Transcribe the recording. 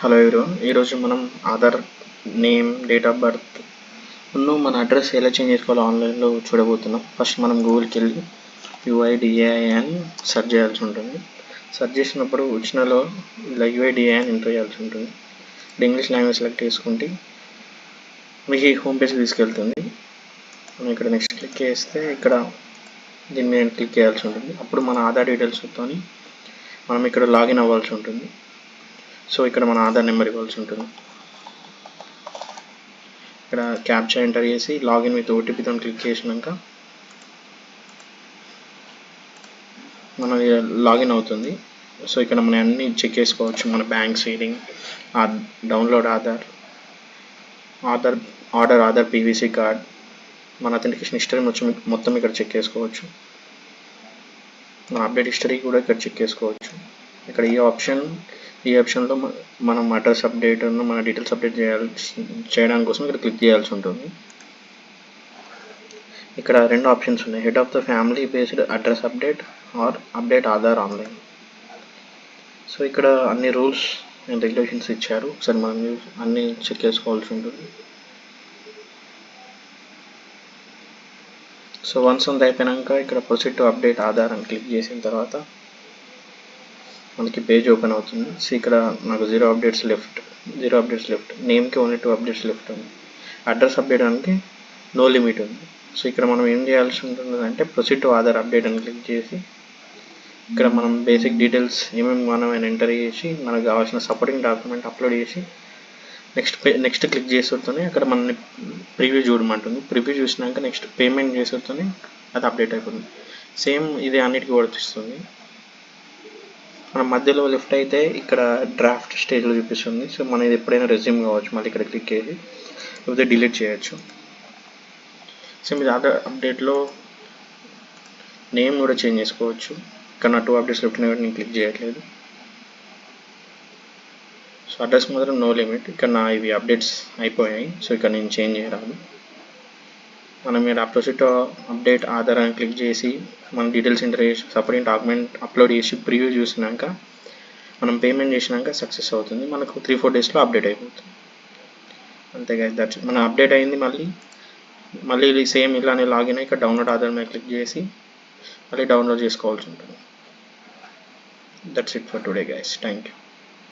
Hello everyone, ఈరోజు మనం Aadhaar name, date of birth మన అడ్రస్ ఎలా చేంజ్ చేసుకోవాలో ఆన్లైన్లో చూడబోతున్నాం. ఫస్ట్ మనం గూగుల్కి వెళ్ళి UIDAI అని సెర్చ్ చేయాల్సి ఉంటుంది. సెర్చ్ చేసినప్పుడు వచ్చినలో ఇలా UIDAI అని ఎంటర్ చేయాల్సి ఉంటుంది. ఇంగ్లీష్ లాంగ్వేజ్ సెలెక్ట్ చేసుకుంటే మీకు హోమ్ పేజ్కి తీసుకెళ్తుంది. మనం ఇక్కడ నెక్స్ట్ క్లిక్ చేస్తే ఇక్కడ దీని మీద క్లిక్ చేయాల్సి ఉంటుంది. అప్పుడు మన ఆధార్ డీటెయిల్స్తో మనం ఇక్కడ లాగిన్ అవ్వాల్సి ఉంటుంది. సో ఇక్కడ మన ఆధార్ నెంబర్ ఇవ్వాల్సి ఉంటుంది. ఇక్కడ క్యాప్చా ఎంటర్ చేసి లాగిన్ విత్ ఓటీపీతో క్లిక్ చేసినాక మన లాగిన్ అవుతుంది. సో ఇక్కడ మనం అన్ని చెక్ చేసుకోవచ్చు. మన bank seeding, download Aadhaar PVC card, మన అథెంటికేషన్ హిస్టరీ మొత్తం ఇక్కడ చెక్ చేసుకోవచ్చు. మన అప్డేట్ హిస్టరీ కూడా ఇక్కడ చెక్ చేసుకోవచ్చు. ఇక్కడ ఈ ఆప్షన్లో మనం అడ్రస్ అప్డేట్ మన డీటెయిల్స్ అప్డేట్ చేయడానికి కోసం ఇక్కడ క్లిక్ చేయాల్సి ఉంటుంది. ఇక్కడ రెండు ఆప్షన్స్ ఉన్నాయి, head of the family based address update are update Aadhaar online. So ఇక్కడ అన్ని రూల్స్ అండ్ రెగ్యులేషన్స్ ఇచ్చారు. ఒకసారి మనం అన్ని చెక్ చేసుకోవాల్సి ఉంటుంది. సో వన్స్ అంతా అయిపోయాక ఇక్కడ ప్రొసీడ్ టు అప్డేట్ ఆధార్ అని క్లిక్ చేసిన తర్వాత మనకి పేజ్ ఓపెన్ అవుతుంది. సో ఇక్కడ నాకు 0 అప్డేట్స్ లెఫ్ట్, నేమ్కి ఓన్లీ 2 అప్డేట్స్ లెఫ్ట్ ఉంది. అడ్రస్ అప్డేట్ అంటే నో లిమిట్ ఉంది. సో ఇక్కడ మనం ఏం చేయాల్సి ఉంటుంది అంటే ప్రొసీడ్ టు ఆధార్ అప్డేట్ అని క్లిక్ చేసి ఇక్కడ మనం బేసిక్ డీటెయిల్స్ ఏమేమి మనం ఎంటర్ చేసి మనకు కావాల్సిన సపోర్టింగ్ డాక్యుమెంట్ అప్లోడ్ చేసి నెక్స్ట్ క్లిక్ చేసేతోనే అక్కడ మనని ప్రివ్యూ చూడమంటుంది. ప్రివ్యూ చూసినాక నెక్స్ట్ పేమెంట్ చేసేతోనే అది అప్డేట్ అయిపోతుంది. సేమ్ ఇది అన్నిటికీ వర్తిస్తుంది. మనం మధ్యలో లెఫ్ట్ అయితే ఇక్కడ డ్రాఫ్ట్ స్టేజ్లో చూపిస్తుంది. సో మనం ఇది ఎప్పుడైనా రెజ్యూమ్ కావచ్చు, మళ్ళీ ఇక్కడ క్లిక్ చేసి లేకపోతే డిలీట్ చేయొచ్చు. సేమ్ ఇది ఆధార్ అప్డేట్లో నేమ్ కూడా చేంజ్ చేసుకోవచ్చు. ఇక్కడ నా 2 అప్డేట్స్ లెఫ్ట్ నేను క్లిక్ చేయట్లేదు. సో అడ్రస్ మాత్రం నో లిమిట్. ఇక్కడ నా ఇవి అప్డేట్స్ అయిపోయాయి. సో ఇక్కడ నేను చేంజ్ చేయరాదు. మనం ఇక్కడ ప్రొసీడ్ టు అప్డేట్ ఆధార్ అని క్లిక్ చేసి మన డీటెయిల్స్ ఎంటర్ చేసి సపరేట్ డాక్యుమెంట్ అప్లోడ్ చేసి ప్రివ్యూ చూసినాక మనం పేమెంట్ చేసినాక సక్సెస్ అవుతుంది. మనకు 3-4 డేస్లో అప్డేట్ అయిపోతుంది. అంతేగా, దట్స్ మన అప్డేట్ అయింది. మళ్ళీ సేమ్ ఇలానే లాగిన్ అయ్యి ఇక్కడ డౌన్లోడ్ ఆధార్ మీద క్లిక్ చేసి మళ్ళీ డౌన్లోడ్ చేసుకోవాల్సి ఉంటుంది. That's it for today guys. Thank you.